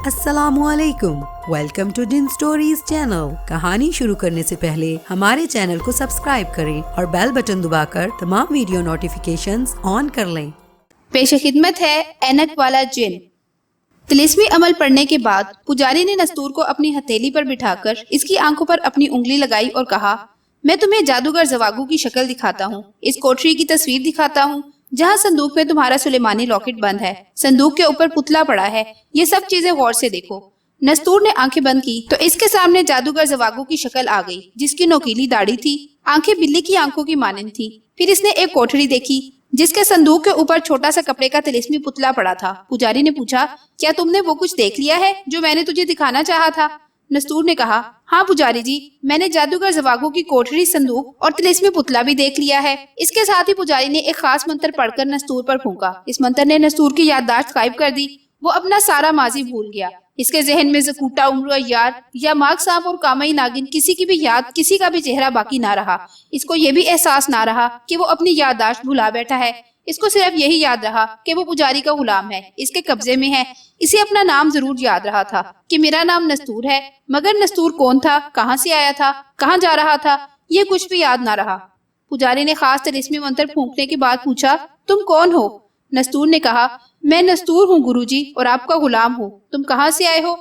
السلام علیکم، welcome to done stories channel. کہانی شروع کرنے سے پہلے ہمارے چینل کو سبسکرائب کریں اور بیل بٹن دبا کر تمام ویڈیو نوٹیفیکیشنز آن کر لیں۔ پیش خدمت ہے اینک والا جن۔ طلسمی عمل پڑھنے کے بعد پجاری نے نستور کو اپنی ہتھیلی پر بٹھا کر اس کی آنکھوں پر اپنی انگلی لگائی اور کہا، میں تمہیں جادوگر زواگو کی شکل دکھاتا ہوں، اس کوٹری کی تصویر دکھاتا ہوں جہاں صندوق میں تمہارا سلیمانی لاکٹ بند ہے، صندوق کے اوپر پتلا پڑا ہے، یہ سب چیزیں غور سے دیکھو۔ نستور نے آنکھیں بند کی تو اس کے سامنے جادوگر زواگو کی شکل آ گئی، جس کی نوکیلی داڑھی تھی، آنکھیں بلی کی آنکھوں کی مانند تھی۔ پھر اس نے ایک کوٹری دیکھی جس کے صندوق کے اوپر چھوٹا سا کپڑے کا طلسمی پتلا پڑا تھا۔ پجاری نے پوچھا، کیا تم نے وہ کچھ دیکھ لیا ہے جو میں نے تجھے دکھانا چاہا تھا؟ نستور نے کہا، ہاں پجاری جی، میں نے جادوگر زواگو کی کوٹری، صندوق اور طلسمی پتلا بھی دیکھ لیا ہے۔ اس کے ساتھ ہی پجاری نے ایک خاص منتر پڑھ کر نستور پر پھونکا۔ اس منتر نے نستور کی یادداشت غائب کر دی، وہ اپنا سارا ماضی بھول گیا۔ اس کے ذہن میں زکوٹا، عمرو عیار یا ماغ سانپ اور کامئی ناگن کسی کی بھی یاد، کسی کا بھی چہرہ باقی نہ رہا۔ اس کو یہ بھی احساس نہ رہا کہ وہ اپنی یادداشت بھلا بیٹھا ہے، اس کو صرف یہی یاد رہا کہ وہ پجاری کا غلام ہے، اس کے قبضے میں ہے۔ اسے اپنا نام ضرور یاد رہا تھا کہ میرا نام نستور ہے، مگر نستور کون تھا، کہاں سے آیا تھا، کہاں جا رہا تھا، یہ کچھ بھی یاد نہ رہا۔ پجاری نے خاص طلسمی منتر پھونکنے کے بعد پوچھا، تم کون ہو؟ نستور نے کہا، میں نستور ہوں گرو جی، اور آپ کا غلام ہوں۔ تم کہاں سے آئے ہو؟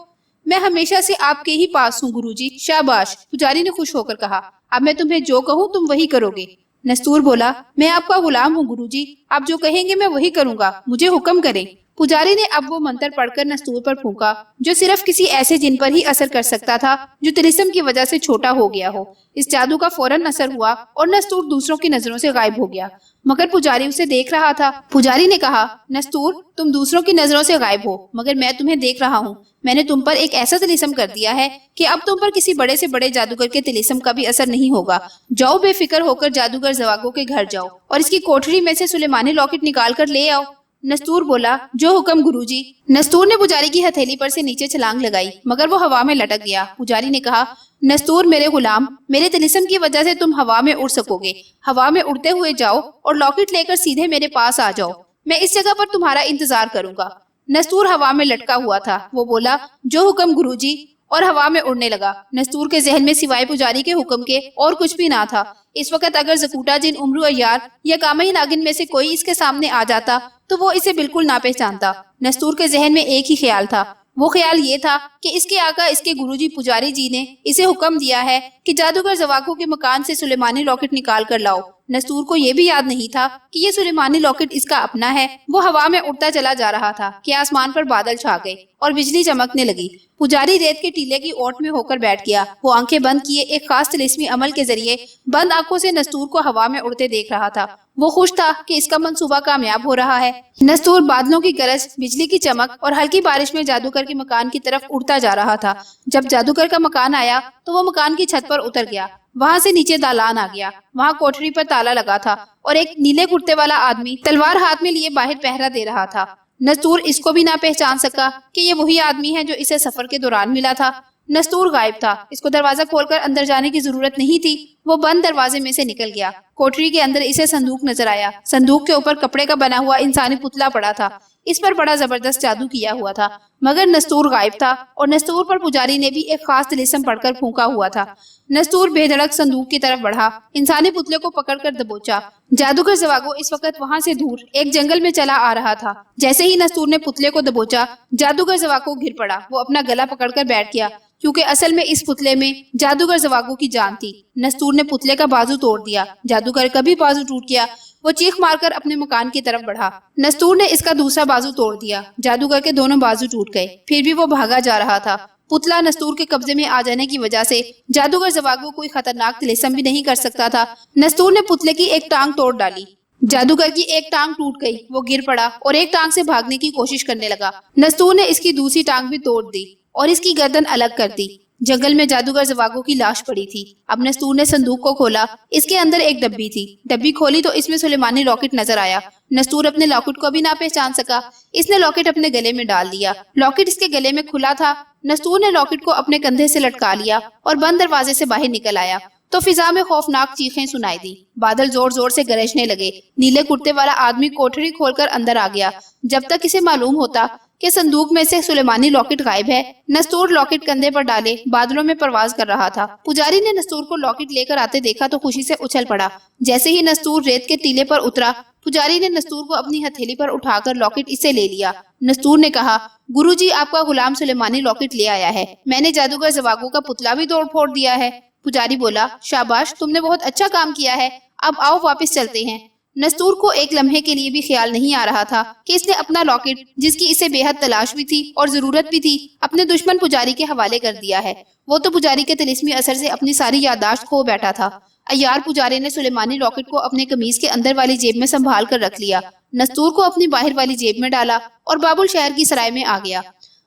میں ہمیشہ سے آپ کے ہی پاس ہوں گرو جی۔ شاباش، پجاری نے خوش ہو کر کہا، اب میں تمہیں جو کہوں تم وہی کرو گے۔ نستور بولا، میں آپ کا غلام ہوں گرو جی، آپ جو کہیں گے میں وہی کروں گا، مجھے حکم کریں۔ پجاری نے اب وہ منتر پڑھ کر نستور پر پھونکا جو صرف کسی ایسے جن پر ہی اثر کر سکتا تھا جو طلسم کی وجہ سے چھوٹا ہو گیا ہو۔ اس جادو کا فوراً اثر ہوا اور نستور دوسروں کی نظروں سے غائب ہو گیا، مگر پجاری اسے دیکھ رہا تھا۔ پجاری نے کہا، نستور، تم دوسروں کی نظروں سے غائب ہو، مگر میں تمہیں دیکھ رہا ہوں۔ میں نے تم پر ایک ایسا طلسم کر دیا ہے کہ اب تم پر کسی بڑے سے بڑے جادوگر کے طلسم کا بھی اثر نہیں ہوگا۔ جاؤ، بے فکر ہو کر جادوگر زواگو کے گھر جاؤ اور اس کی کوٹری میں سے سلیمانی لاکٹ نکال کر لے آؤ۔ نستور بولا، جو حکم گرو جی۔ نستور نے پجاری کی ہتھیلی پر سے نیچے چھلانگ لگائی، مگر وہ ہوا میں لٹک گیا۔ پجاری نے کہا، نستور میرے غلام، میرے طلسم کی وجہ سے تم ہوا میں اڑ سکو گے۔ ہوا میں اڑتے ہوئے جاؤ اور لاکٹ لے کر سیدھے میرے پاس آ جاؤ، میں اس جگہ پر تمہارا انتظار کروں گا۔ نستور ہوا میں لٹکا ہوا تھا، وہ بولا، جو حکم گرو جی، اور ہوا میں اڑنے لگا۔ نستور کے ذہن میں سوائے پجاری کے حکم کے اور کچھ بھی نہ تھا۔ اس وقت اگر زکوٹا جن، عمرو عیار یا کامئی ناگن میں سے کوئی اس کے سامنے آ جاتا تو وہ اسے بالکل نہ پہچانتا۔ نستور کے ذہن میں ایک ہی خیال تھا، وہ خیال یہ تھا کہ اس کے آقا، اس کے گرو جی پجاری جی نے اسے حکم دیا ہے کہ جادوگر زواگو کے مکان سے سلیمانی لاکٹ نکال کر لاؤ۔ نستور کو یہ بھی یاد نہیں تھا کہ یہ سلیمانی لاکٹ اس کا اپنا ہے۔ وہ ہوا میں اڑتا چلا جا رہا تھا کہ آسمان پر بادل چھا گئے اور بجلی چمکنے لگی۔ پجاری ریت کے ٹیلے کی اوٹ میں ہو کر بیٹھ گیا۔ وہ آنکھیں بند کیے ایک خاص طلسمی عمل کے ذریعے بند آنکھوں سے نستور کو ہوا میں اڑتے دیکھ رہا تھا۔ وہ خوش تھا کہ اس کا منصوبہ کامیاب ہو رہا ہے۔ نستور بادلوں کی گرج، بجلی کی چمک اور ہلکی بارش میں جادوگر کے مکان کی طرف اڑتا جا رہا تھا۔ جب جادوگر کا مکان آیا تو وہ مکان کی چھت پر اتر گیا، وہاں سے نیچے دالان آ گیا۔ وہاں کوٹری پر تالا لگا تھا اور ایک نیلے کرتے والا آدمی تلوار ہاتھ میں لیے باہر پہرا دے رہا تھا۔ نستور اس کو بھی نہ پہچان سکا کہ یہ وہی آدمی ہے جو اسے سفر کے دوران ملا تھا۔ نستور غائب تھا، اس کو دروازہ کھول کر اندر جانے کی ضرورت نہیں تھی۔ وہ بند دروازے میں سے نکل گیا۔ کوٹری کے اندر اسے صندوق نظر آیا۔ صندوق کے اوپر کپڑے کا بنا ہوا انسانی پتلا پڑا تھا، اس پر بڑا زبردست جادو کیا ہوا تھا، مگر نستور غائب تھا اور نستور پر پجاری نے بھی ایک خاص طلسم پڑھ کر پھونکا ہوا تھا۔ نستور بے دھڑک صندوق کی طرف بڑھا، انسانی پتلے کو پکڑ کر دبوچا۔ جادوگر زواگو اس وقت وہاں سے دور ایک جنگل میں چلا آ رہا تھا۔ جیسے ہی نستور نے پتلے کو دبوچا، جادوگر زواگو گر پڑا۔ وہ اپنا گلا پکڑ کر بیٹھ گیا، کیونکہ اصل میں اس پتلے میں جادوگر زواگو کی جان تھی۔ نستور نے پتلے کا بازو توڑ دیا، جادوگر کا بھی بازو ٹوٹ گیا۔ وہ چیخ مار کر اپنے مکان کی طرف بڑھا۔ نستور نے اس کا دوسرا بازو توڑ دیا، جادوگر کے دونوں بازو ٹوٹ گئے، پھر بھی وہ بھاگا جا رہا تھا۔ پتلا نستور کے قبضے میں آ جانے کی وجہ سے جادوگر زواگو کوئی خطرناک طلسم بھی نہیں کر سکتا تھا۔ نستور نے پتلے کی ایک ٹانگ توڑ ڈالی، جادوگر کی ایک ٹانگ ٹوٹ گئی، وہ گر پڑا اور ایک ٹانگ سے بھاگنے کی کوشش کرنے لگا۔ نستور نے اس کی دوسری ٹانگ بھی توڑ دی اور اس کی گردن الگ کر دی۔ جنگل میں جادوگر زواگو کی لاش پڑی تھی۔ اب نستور نے صندوق کو کھولا، اس کے اندر ایک ڈبی تھی۔ ڈبی کھولی تو اس میں سلیمانی لاکٹ نظر آیا۔ نستور اپنے لاکٹ کو بھی نہ پہچان سکا۔ اس نے لاکٹ اپنے گلے میں ڈال دیا۔ لاکٹ اس کے گلے میں کھلا تھا۔ نستور نے لاکٹ کو اپنے کندھے سے لٹکا لیا اور بند دروازے سے باہر نکل آیا تو فضا میں خوفناک چیخیں سنائی دی۔ بادل زور زور سے گرجنے لگے۔ نیلے کرتے والا آدمی کوٹری کھول کر اندر آ گیا۔ جب تک اسے معلوم ہوتا کہ صندوق میں سے سلیمانی لاکٹ غائب ہے۔ نستور لاکٹ کندھے پر ڈالے بادلوں میں پرواز کر رہا تھا۔ پجاری نے نستور کو لاکٹ لے کر آتے دیکھا تو خوشی سے اچھل پڑا۔ جیسے ہی نستور ریت کے ٹیلے پر اترا، پجاری نے نستور کو اپنی ہتھیلی پر اٹھا کر لاکٹ اسے لے لیا۔ نستور نے کہا، گرو جی آپ کا غلام سلیمانی لاکٹ لے آیا ہے، میں نے جادوگر زواگو کا پتلا بھی توڑ پھوڑ دیا ہے۔ پجاری بولا، شاباش، تم نے بہت اچھا کام کیا ہے، اب آؤ واپس چلتے ہیں۔ نستور کو ایک لمحے کے لیے بھی خیال نہیں آ رہا تھا کہ اس نے اپنا لاکٹ، جس کی اسے بے حد تلاش بھی تھی اور ضرورت بھی تھی، اپنے دشمن پجاری کے حوالے کر دیا ہے۔ وہ تو پجاری کے طلسمی اثر سے اپنی ساری یادداشت کھو بیٹھا تھا۔ عیار پجاری نے سلیمانی لاکٹ کو اپنے قمیض کے اندر والی جیب میں سنبھال کر رکھ لیا، نستور کو اپنی باہر والی جیب میں ڈالا اور بابل شہر کی سرائے میں آ گیا۔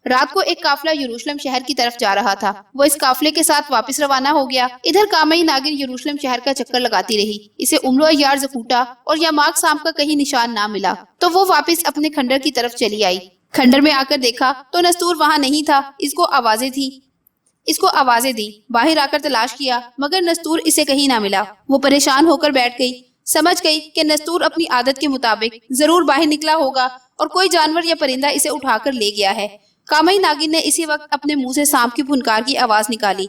رات کو ایک قافلہ یروشلم شہر کی طرف جا رہا تھا، وہ اس قافلے کے ساتھ واپس روانہ ہو گیا۔ ادھر کامئی ناگن یروشلم شہر کا چکر لگاتی رہی، اسے املو عیار زکوٹا اور یاماک سانپ کا کہیں نشان نہ ملا، تو وہ واپس اپنے کھنڈر کی طرف چلی آئی۔ کھنڈر میں آ کر دیکھا تو نستور وہاں نہیں تھا، اس کو آوازیں دی، باہر آ کر تلاش کیا مگر نستور اسے کہیں نہ ملا۔ وہ پریشان ہو کر بیٹھ گئی، سمجھ گئی کہ نستور اپنی عادت کے مطابق ضرور باہر نکلا ہوگا اور کوئی جانور یا پرندہ اسے اٹھا کر لے گیا ہے۔ کامئی ناگن نے اسی وقت اپنے منہ سے سانپ کی پھنکار کی آواز نکالی۔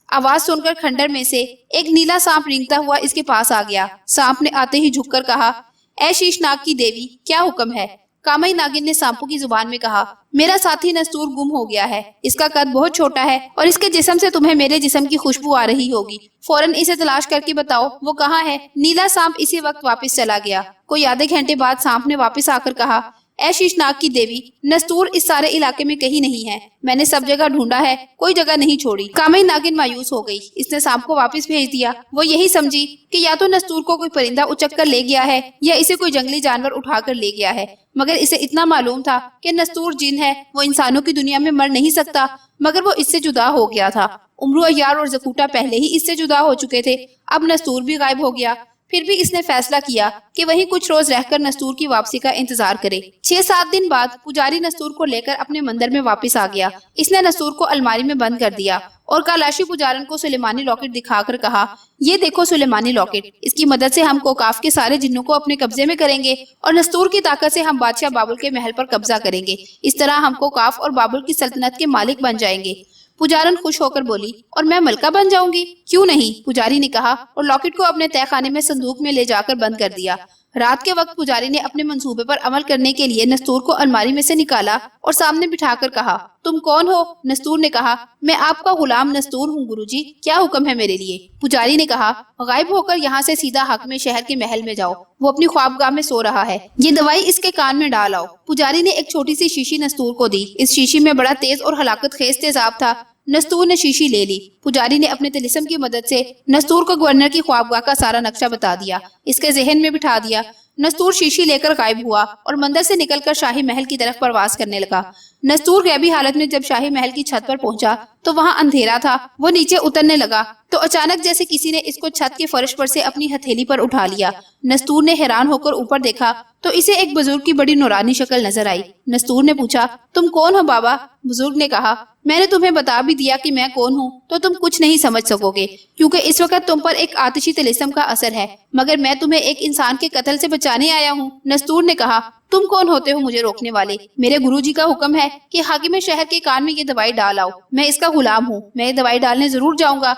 آواز سن کر کھنڈر میں سے ایک نیلا سانپ رینگتا ہوا اس کے پاس آ گیا۔ سانپ نے آتے ہی جھک کر کہا، اے شیشناگ کی دیوی، کیا حکم ہے؟ کامئی ناگن نے سانپوں کی زبان میں کہا، میرا ساتھی نستور گم ہو گیا ہے، اس کا قد بہت چھوٹا ہے اور اس کے جسم سے تمہیں میرے جسم کی خوشبو آ رہی ہوگی، فوراً اسے تلاش کر کے بتاؤ وہ کہاں ہے۔ نیلا سانپ اسی وقت واپس چلا گیا۔ کوئی آدھے گھنٹے بعد سانپ نے واپس آ کر کہا، اے شیشناگ کی دیوی، نستور اس سارے علاقے میں کہیں نہیں ہے، میں نے سب جگہ ڈھونڈا ہے، کوئی جگہ نہیں چھوڑی۔ کامئی ناگن مایوس ہو گئی، اس نے سانپ کو واپس بھیج دیا۔ وہ یہی سمجھی کہ یا تو نستور کو کوئی پرندہ اچک کر لے گیا ہے یا اسے کوئی جنگلی جانور اٹھا کر لے گیا ہے، مگر اسے اتنا معلوم تھا کہ نستور جن ہے، وہ انسانوں کی دنیا میں مر نہیں سکتا، مگر وہ اس سے جدا ہو گیا تھا۔ امرو عیار اور زکوٹا پہلے ہی اس سے جدا ہو چکے تھے، اب نستور بھی غائب ہو گیا۔ پھر بھی اس نے فیصلہ کیا کہ وہیں کچھ روز رہ کر نستور کی واپسی کا انتظار کرے۔ 6-7 دن بعد پجاری نستور کو لے کر اپنے مندر میں واپس آ گیا۔ اس نے نستور کو الماری میں بند کر دیا اور کالاشی پجارن کو سلیمانی لاکٹ دکھا کر کہا، یہ دیکھو سلیمانی لاکٹ، اس کی مدد سے ہم کوکاف کے سارے جنوں کو اپنے قبضے میں کریں گے اور نستور کی طاقت سے ہم بادشاہ بابل کے محل پر قبضہ کریں گے، اس طرح ہم کوکاف اور بابل کی سلطنت کے مالک بن جائیں گے۔ پجارن خوش ہو کر بولی، اور میں ملکہ بن جاؤں گی؟ کیوں نہیں، پجاری نے کہا اور لاکٹ کو اپنے تہہ خانے میں صندوق میں لے جا کر بند کر دیا۔ رات کے وقت پجاری نے اپنے منصوبے پر عمل کرنے کے لیے نستور کو الماری میں سے نکالا اور سامنے بٹھا کر کہا، تم کون ہو؟ نستور نے کہا، میں آپ کا غلام نستور ہوں گرو جی، کیا حکم ہے میرے لیے؟ پجاری نے کہا، غائب ہو کر یہاں سے سیدھا حاکم شہر کے محل میں جاؤ، وہ اپنی خوابگاہ میں سو رہا ہے، یہ دوائی اس کے کان میں ڈال آؤ۔ پجاری نے ایک چھوٹی سی شیشی نستور کو دی، اس شیشی میں بڑا تیز اور ہلاکت خیز تیزاب تھا۔ نستور نے شیشی لے لی۔ پجاری نے اپنے طلسم کی مدد سے نستور کو گورنر کی خوابگاہ کا سارا نقشہ بتا دیا، اس کے ذہن میں بٹھا دیا۔ نستور شیشی لے کر غائب ہوا اور مندر سے نکل کر شاہی محل کی طرف پرواز کرنے لگا۔ نستور غیبی حالت میں جب شاہی محل کی چھت پر پہنچا تو وہاں اندھیرا تھا۔ وہ نیچے اترنے لگا تو اچانک جیسے کسی نے اس کو چھت کے فرش پر سے اپنی ہتھیلی پر اٹھا لیا۔ نستور نے حیران ہو کر اوپر دیکھا تو اسے ایک بزرگ کی بڑی نورانی شکل نظر آئی۔ نستور نے پوچھا، تم کون ہو بابا؟ بزرگ نے کہا، میں نے تمہیں بتا بھی دیا کہ میں کون ہوں تو تم کچھ نہیں سمجھ سکو گے، کیونکہ اس وقت تم پر ایک آتشی طلسم کا اثر ہے، مگر میں تمہیں ایک انسان کے قتل سے بچانے آیا ہوں۔ نستور نے کہا، تم کون ہوتے ہو مجھے روکنے والے؟ میرے گرو جی کا حکم ہے کہ حاکم شہر کے کان میں یہ دوائی ڈال آؤ، میں اس کا غلام ہوں، میں یہ دوائی ڈالنے ضرور جاؤں گا۔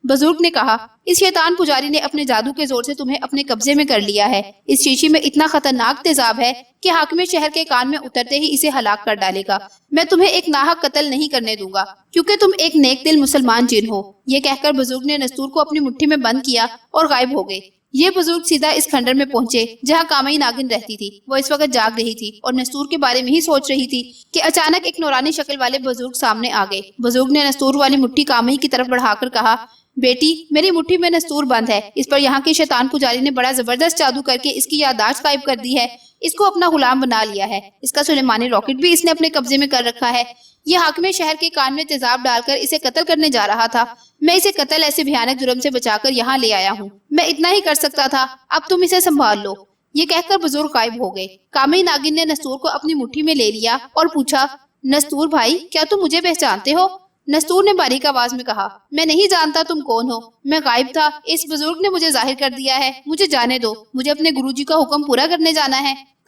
بزرگ نے کہا، اس شیطان پجاری نے اپنے جادو کے زور سے تمہیں اپنے قبضے میں کر لیا ہے، اس شیشی میں اتنا خطرناک تیزاب ہے کہ حاکم شہر کے کان میں اترتے ہی اسے ہلاک کر ڈالے گا۔ میں تمہیں ایک ناحق قتل نہیں کرنے دوں گا، کیونکہ تم ایک نیک دل مسلمان جن ہو۔ یہ کہہ کر بزرگ نے نستور کو اپنی مٹھی میں بند کیا اور غائب ہو گئے۔ یہ بزرگ سیدھا اس کھنڈر میں پہنچے جہاں کامئی ناگن رہتی تھی۔ وہ اس وقت جاگ رہی تھی اور نستور کے بارے میں ہی سوچ رہی تھی کہ اچانک ایک نورانی شکل والے بزرگ سامنے آ گئے۔ بزرگ نے نستور والی مٹھی کامئی کی طرف بڑھا کر کہا، بیٹی، میری مٹھی میں نستور بند ہے، اس پر یہاں کے شیطان پجاری نے بڑا زبردست جادو کر کے اس کی یادداشت غائب کر دی ہے، اس کو اپنا غلام بنا لیا ہے، اس کا سلیمانی راکٹ بھی اس نے اپنے قبضے میں کر رکھا ہے۔ یہ حاکم شہر کے کان میں تیزاب ڈال کر اسے قتل کرنے جا رہا تھا۔ میں اسے قتل ایسے بھیانک جرم سے بچا کر یہاں لے آیا ہوں، میں اتنا ہی کر سکتا تھا، اب تم اسے سنبھال لو۔ یہ کہہ کر بزرگ غائب ہو گئے۔ کامئی ناگن نے نستور کو اپنی مٹھی میں لے لیا اور پوچھا، نستور بھائی، کیا تم مجھے پہچانتے ہو؟ نستور نے باریک آواز میں کہا، میں نہیں جانتا تم کون ہو، میں غائب تھا، اس بزرگ نے مجھے ظاہر کر دیا ہے، مجھے جانے دو، مجھے اپنے گرو جی کا حکم پورا کرنے جانا ہے۔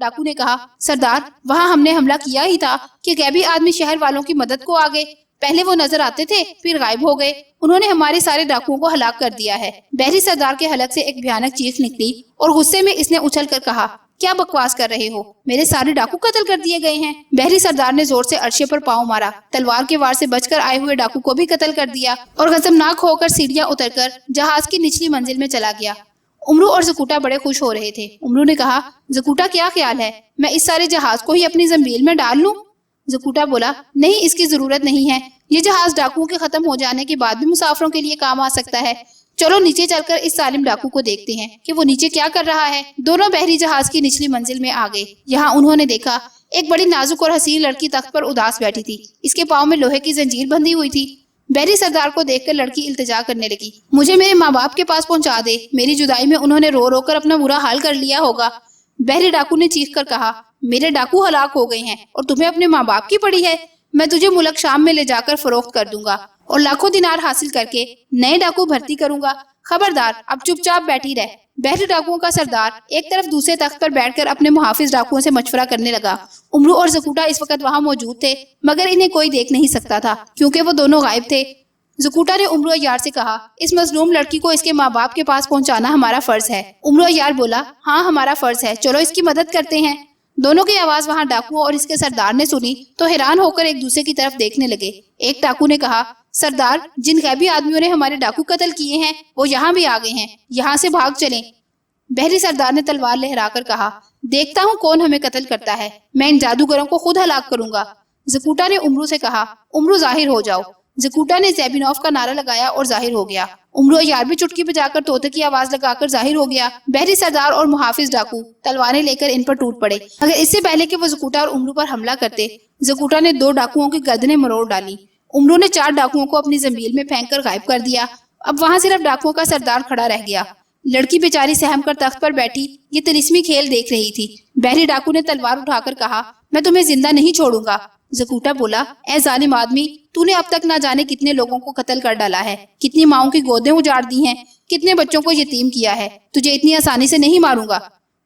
ڈاکو نے کہا سردار وہاں ہم نے حملہ کیا ہی تھا کہ غیبی آدمی شہر والوں کی مدد کو آ گئے. پہلے وہ نظر آتے تھے پھر غائب ہو گئے. انہوں نے ہمارے سارے ڈاکوؤں کو ہلاک کر دیا ہے. بحری سردار کے حلق سے ایک بھیانک چیخ نکلی اور غصے میں اس نے اچھل کر کہا کیا بکواس کر رہے ہو؟ میرے سارے ڈاکو قتل کر دیے گئے ہیں. بحری سردار نے زور سے عرشے پر پاؤں مارا. تلوار کے وار سے بچ کر آئے ہوئے ڈاکو کو بھی قتل کر دیا اور غضبناک ہو کر سیڑھیاں اتر کر جہاز کی نچلی منزل میں چلا گیا. امرو اور زکوٹا بڑے خوش ہو رہے تھے. امرو نے کہا زکوٹا کیا خیال ہے میں اس سارے جہاز کو ہی اپنی زنبیل میں ڈال لوں؟ زکوٹا بولا نہیں اس کی ضرورت نہیں ہے. یہ جہاز ڈاکوؤں کے ختم ہو جانے کے بعد بھی مسافروں کے لیے کام آ سکتا ہے. چلو نیچے چل کر اس ظالم ڈاکو کو دیکھتے ہیں کہ وہ نیچے کیا کر رہا ہے. دونوں بحری جہاز کی نچلی منزل میں آ گئے. یہاں انہوں نے دیکھا ایک بڑی نازک اور حسین لڑکی تخت پر اداس بیٹھی تھی. اس کے پاؤں میں لوہے کی زنجیر بندھی ہوئی تھی. بحری سردار کو دیکھ کر لڑکی التجا کرنے لگی مجھے میرے ماں باپ کے پاس پہنچا دے. میری جدائی میں انہوں نے رو رو کر اپنا برا حال کر لیا ہوگا. بحری ڈاکو نے چیخ کر کہا میرے ڈاکو ہلاک ہو گئے ہیں اور تمہیں اپنے ماں باپ کی پڑی ہے. میں تجھے ملک شام میں لے جا کر فروخت کر دوں گا اور لاکھوں دینار حاصل کر کے نئے ڈاکو بھرتی کروں گا. خبردار اب چپ چاپ بیٹھی رہ. بحری ڈاکوؤں کا سردار ایک طرف دوسرے تخت پر بیٹھ کر اپنے محافظ ڈاکوؤں سے مشورہ کرنے لگا. امرو اور زکوٹا اس وقت وہاں موجود تھے مگر انہیں کوئی دیکھ نہیں سکتا تھا کیونکہ وہ دونوں غائب تھے. زکوٹا نے امرو یار سے کہا اس مظلوم لڑکی کو اس کے ماں باپ کے پاس پہنچانا ہمارا فرض ہے. امرو یار بولا ہاں ہمارا فرض ہے چلو اس کی مدد کرتے ہیں. دونوں کی آواز وہاں ڈاکو اور اس کے سردار نے سنی تو حیران ہو کر ایک دوسرے کی طرف دیکھنے لگے. ایک ڈاکو نے کہا سردار جن غیبی آدمیوں نے ہمارے ڈاکو قتل کیے ہیں وہ یہاں بھی آ گئے ہیں. یہاں سے بھاگ چلیں. بحری سردار نے تلوار لہرا کر کہا دیکھتا ہوں کون ہمیں قتل کرتا ہے. میں ان جادوگروں کو خود ہلاک کروں گا. زکوٹا نے امرو سے کہا امرو ظاہر ہو جاؤ. زکوٹا نے زیبینوف کا نعرہ لگایا اور ظاہر ہو گیا. امرو یار بھی چٹکی بجا کر طوطے کی آواز لگا کر ظاہر ہو گیا. بحری سردار اور محافظ ڈاکو تلواریں لے کر ان پر ٹوٹ پڑے مگر اس سے پہلے کہ وہ زکوٹا اور امرو پر حملہ کرتے زکوٹا نے 2 ڈاکوؤں کی گردنیں مروڑ ڈالی. امرو نے 4 ڈاکوؤں کو اپنی زنبیل میں پھینک کر غائب کر دیا. اب وہاں صرف ڈاکوؤں کا سردار کھڑا رہ گیا. لڑکی بیچاری سہم کر تخت پر بیٹھی یہ طلسمی کھیل دیکھ رہی تھی. بحری ڈاکو نے تلوار اٹھا کر کہا میں تمہیں زندہ نہیں چھوڑوں گا. زکوٹا بولا اے ظالم آدمی تو نے اب تک نہ جانے کتنے لوگوں کو قتل کر ڈالا ہے, کتنی ماؤں کی گودیں اجاڑ دی ہیں, کتنے بچوں کو یتیم کیا ہے. تجھے اتنی آسانی سے نہیں ماروں گا.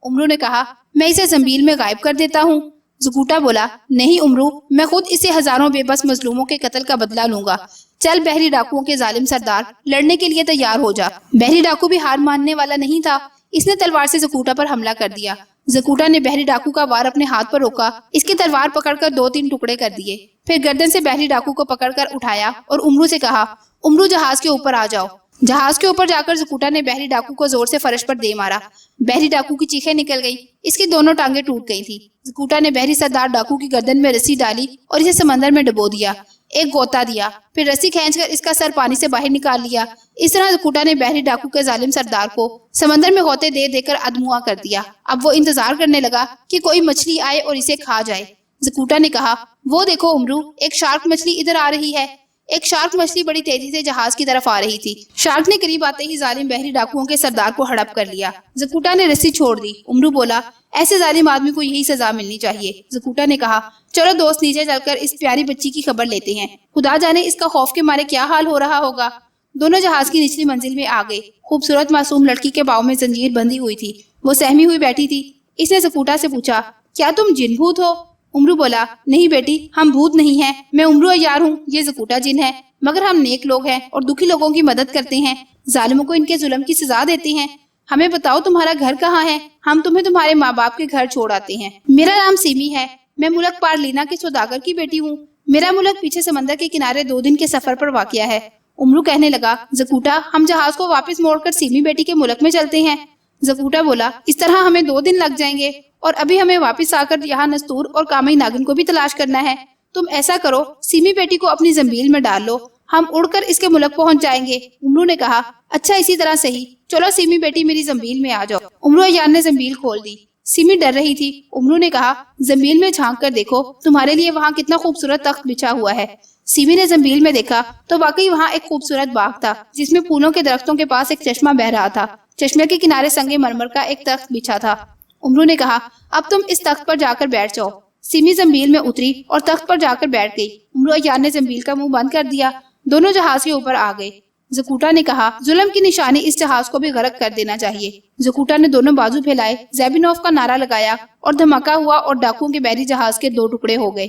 امرو نے کہا میں اسے زنبیل میں غائب کر دیتا ہوں. زکوٹا بولا نہیں امرو میں خود اسے ہزاروں بے بس مظلوموں کے قتل کا بدلہ لوں گا. چل بحری ڈاکوؤں کے ظالم سردار لڑنے کے لیے تیار ہو جا. بحری ڈاکو بھی ہار ماننے والا نہیں تھا. اس نے تلوار سے زکوٹا پر حملہ کر دیا. زکوٹا نے بحری ڈاکو کا وار اپنے ہاتھ پر روکا. اس کی تلوار پکڑ کر 2-3 ٹکڑے کر دیے. پھر گردن سے بحری ڈاکو کو پکڑ کر اٹھایا اور امرو سے کہا امرو جہاز کے اوپر آ جاؤ. جہاز کے اوپر جا کر زکوٹا نے بحری ڈاکو کو زور سے فرش پر دے مارا. بحری ڈاکو کی چیخیں نکل گئی. اس کی دونوں ٹانگیں ٹوٹ گئی تھی. زکوٹا نے بحری سردار ڈاکو کی گردن میں رسی ڈالی اور اسے سمندر میں ڈبو دیا. ایک غوطہ دیا پھر رسی کھینچ کر اس کا سر پانی سے باہر نکال لیا. اس طرح زکوٹا نے بحری ڈاکو کے ظالم سردار کو سمندر میں غوطے دے دے کر ادموا کر دیا. اب وہ انتظار کرنے لگا کہ کوئی مچھلی آئے اور اسے کھا جائے. زکوٹا نے کہا وہ دیکھو امرو ایک شارک مچھلی ادھر آ رہی ہے. ایک شارک مچھلی بڑی تیزی سے جہاز کی طرف آ رہی تھی. شارک نے قریب آتے ہی ظالم بحری ڈاکوؤں کے سردار کو ہڑپ کر لیا. زکوٹا نے رسی چھوڑ دی. امرو بولا ایسے ظالم آدمی کو یہی سزا ملنی چاہیے. زکوٹا نے کہا چلو دوست نیچے چل کر اس پیاری بچی کی خبر لیتے ہیں. خدا جانے اس کا خوف کے مارے کیا حال ہو رہا ہوگا. دونوں جہاز کی نچلی منزل میں آ گئے. خوبصورت معصوم لڑکی کے پاؤں میں زنجیر بندھی ہوئی تھی. وہ سہمی ہوئی بیٹھی تھی. اس نے زکوٹا سے پوچھا کیا تم جن بھوت ہو؟ امرو بولا نہیں بیٹی ہم بھوت نہیں ہیں. میں امرو یار ہوں. یہ زکوٹا جن ہے مگر ہم نیک لوگ ہیں اور دکھی لوگوں کی مدد کرتے ہیں. ظالموں کو ان کے ظلم کی سزا دیتے ہیں. ہمیں بتاؤ تمہارا گھر کہاں ہے؟ ہم تمہیں تمہارے ماں باپ کے گھر چھوڑ آتے ہیں. میرا نام سیمی ہے. میں ملک پار لینا کے سوداگر کی بیٹی ہوں. میرا ملک پیچھے سمندر کے کنارے 2 دن کے سفر پر واقع ہے. امرو کہنے لگا زکوٹا ہم جہاز کو واپس موڑ کر سیمی بیٹی کے ملک میں چلتے ہیں. زکوٹا بولا اس طرح ہمیں 2 دن لگ جائیں گے اور ابھی ہمیں واپس آ کر یہاں نستور اور کامئی ناگن کو بھی تلاش کرنا ہے. تم ایسا کرو سیمی بیٹی کو اپنی زنبیل میں ڈال لو. ہم اڑ کر اس کے ملک پہنچ جائیں گے. امرو نے کہا اچھا اسی طرح صحیح. چلو سیمی بیٹی میری زنبیل میں آ جاؤ. امرو یار نے زنبیل کھول دی. سیمی ڈر رہی تھی. امرو نے کہا زنبیل میں جھانک کر دیکھو تمہارے لیے وہاں کتنا خوبصورت تخت بچھا ہوا ہے. سیمی نے زنبیل میں دیکھا تو واقعی وہاں ایک خوبصورت باغ تھا جس میں پھولوں کے درختوں کے پاس ایک چشمہ بہ رہا تھا. چشمے کے کنارے سنگ مرمر کا ایک تخت بچھا تھا. امرو نے کہا اب تم اس تخت پر جا کر بیٹھ جاؤ. سیمی زنبیل میں اتری اور تخت پر جا کر بیٹھ گئی. امرو یار نے زنبیل کا منہ بند کر دیا. دونوں جہاز کے اوپر آ گئے. زکوٹا نے کہا ظلم کی نشانی اس جہاز کو بھی غرق کر دینا چاہیے۔ زکوٹا نے دونوں بازو پھیلائے، زیبینوف کا نعرہ لگایا اور دھماکہ ہوا اور ڈاکوؤں کے بحری جہاز کے 2 ٹکڑے ہو گئے۔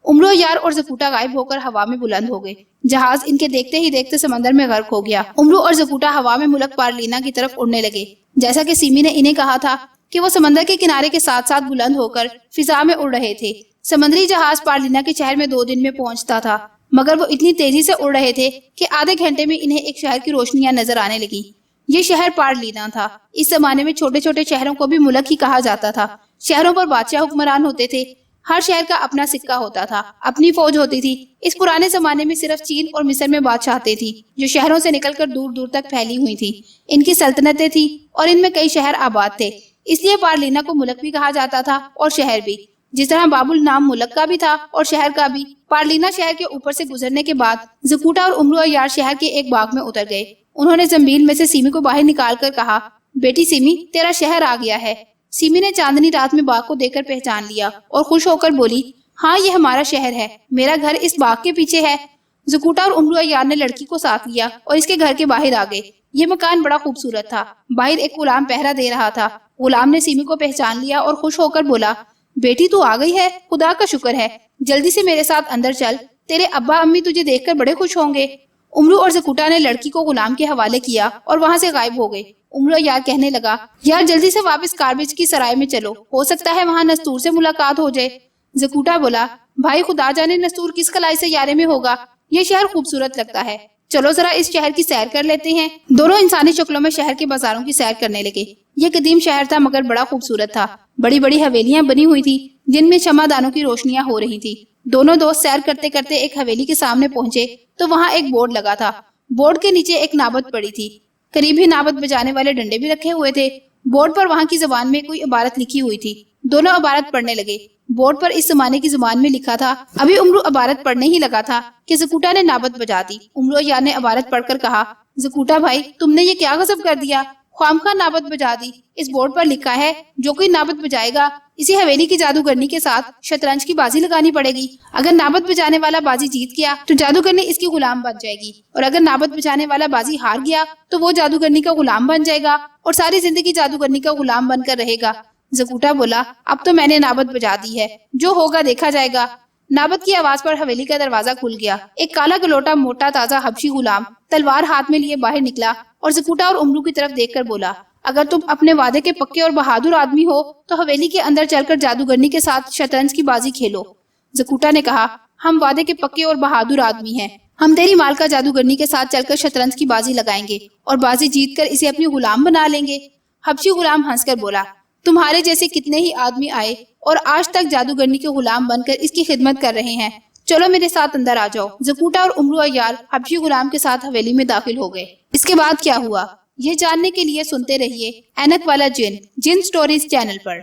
عمرو یار اور زکوٹا غائب ہو کر ہوا میں بلند ہو گئے۔ جہاز ان کے دیکھتے ہی دیکھتے سمندر میں غرق ہو گیا۔ عمرو اور زکوٹا ہوا میں ملک پارلینا کی طرف اڑنے لگے، جیسا کہ سیمی نے انہیں کہا تھا کہ وہ سمندر کے کنارے کے ساتھ ساتھ بلند ہو کر فضا میں اڑ رہے تھے۔ سمندری جہاز پارلینا کے شہر میں 2 دن میں پہنچتا تھا، مگر وہ اتنی تیزی سے اڑ رہے تھے کہ آدھے گھنٹے میں انہیں ایک شہر کی روشنیاں نظر آنے لگی۔ یہ شہر پارلینا تھا۔ اس زمانے میں چھوٹے چھوٹے شہروں کو بھی ملک ہی کہا جاتا تھا۔ شہروں پر بادشاہ حکمران ہوتے تھے، ہر شہر کا اپنا سکہ ہوتا تھا، اپنی فوج ہوتی تھی۔ اس پرانے زمانے میں صرف چین اور مصر میں بادشاہتیں تھی جو شہروں سے نکل کر دور دور تک پھیلی ہوئی تھی۔ ان کی سلطنتیں تھی اور ان میں کئی شہر آباد تھے، اس لیے پارلینا کو ملک بھی کہا جاتا تھا اور شہر بھی۔ جس طرح بابل نام ملک کا بھی تھا اور شہر کا بھی۔ پارلینا شہر کے اوپر سے گزرنے کے بعد زکوٹا اور عمرو یار شہر کے ایک باغ میں اتر گئے۔ انہوں نے زنبیل میں سے سیمی کو باہر نکال کر کہا، بیٹی سیمی، تیرا شہر آ گیا ہے۔ سیمی نے چاندنی رات میں باغ کو دیکھ کر پہچان لیا اور خوش ہو کر بولی، ہاں یہ ہمارا شہر ہے، میرا گھر اس باغ کے پیچھے ہے۔ زکوٹا اور عمرو یار نے لڑکی کو ساتھ لیا اور اس کے گھر کے باہر آ گئے۔ یہ مکان بڑا خوبصورت تھا۔ باہر ایک غلام پہرا دے رہا تھا۔ غلام نے سیمی کو پہچان لیا اور خوش ہو کر بولا، بیٹی تو آ گئی ہے، خدا کا شکر ہے، جلدی سے میرے ساتھ اندر چل، تیرے ابا امی تجھے دیکھ کر بڑے خوش ہوں گے۔ عمرو اور زکوٹا نے لڑکی کو غلام کے حوالے کیا اور وہاں سے غائب ہو گئے۔ عمرو یار کہنے لگا، یار جلدی سے واپس کاربیج کی سرائے میں چلو، ہو سکتا ہے وہاں نستور سے ملاقات ہو جائے۔ زکوٹا بولا، بھائی خدا جانے نستور کس کلائی سے یارے میں ہوگا، یہ شہر خوبصورت لگتا ہے، چلو ذرا اس شہر کی سیر کر لیتے ہیں۔ دونوں انسانی شکلوں میں شہر کے بازاروں کی سیر کرنے لگے۔ یہ قدیم شہر تھا مگر بڑا خوبصورت تھا۔ بڑی بڑی حویلیاں بنی ہوئی تھی جن میں شمع دانوں کی روشنیاں ہو رہی تھی۔ دونوں دوست سیر کرتے کرتے ایک حویلی کے سامنے پہنچے تو وہاں ایک بورڈ لگا تھا۔ بورڈ کے نیچے ایک نابد پڑی تھی، قریب ہی نابد بجانے والے ڈنڈے بھی رکھے ہوئے تھے۔ بورڈ پر وہاں کی زبان میں کوئی عبارت لکھی ہوئی تھی۔ دونوں عبارت پڑھنے لگے۔ بورڈ پر اس زمانے کی زبان میں لکھا تھا۔ ابھی عمرو عبارت پڑھنے ہی لگا تھا کہ زکوٹا نے نابد بجا دی۔ عمرو یار نے عبارت پڑھ کر کہا، زکوٹا بھائی تم نے یہ کیا غضب کر دیا، خوامخواہ نابد بجا دی۔ اس بورڈ پر لکھا ہے جو کوئی نابد بجائے گا اسی حویلی کی جادوگرنی کے ساتھ شطرنج کی بازی لگانی پڑے گی۔ اگر نابد بجانے والا بازی جیت گیا تو جادوگرنی اس کی غلام بن جائے گی، اور اگر نابد بجانے والا بازی ہار گیا تو وہ جادوگرنی کا غلام بن جائے گا اور ساری زندگی جادوگرنی کا غلام بن کر رہے گا۔ زکوٹا بولا، اب تو میں نے نابد بجا دی ہے، جو ہوگا دیکھا جائے گا۔ نابد کی آواز پر حویلی کا دروازہ کھل گیا۔ ایک کالا گلوٹا موٹا تازہ حبشی غلام تلوار ہاتھ میں لیے باہر نکلا اور زکوٹا اور عمرو کی طرف دیکھ کر بولا، اگر تم اپنے وعدے کے پکے اور بہادر آدمی ہو تو حویلی کے اندر چل کر جادوگرنی کے ساتھ شطرنج کی بازی کھیلو۔ زکوٹا نے کہا، ہم وعدے کے پکے اور بہادر آدمی ہیں، ہم تیری مال کا جادوگرنی کے ساتھ چل کر شطرنج کی بازی لگائیں گے اور بازی جیت کر اسے اپنی غلام بنا لیں گے۔ حبشی غلام ہنس کر بولا، تمہارے جیسے کتنے ہی آدمی آئے اور آج تک جادوگرنی کے غلام بن کر اس کی خدمت کر رہے ہیں، چلو میرے ساتھ اندر آ جاؤ۔ زکوٹا اور عمرو یار حبشی غلام کے ساتھ حویلی میں داخل ہو گئے۔ اس کے بعد کیا ہوا یہ جاننے کے لیے سنتے رہیے اینک والا جن سٹوریز چینل پر۔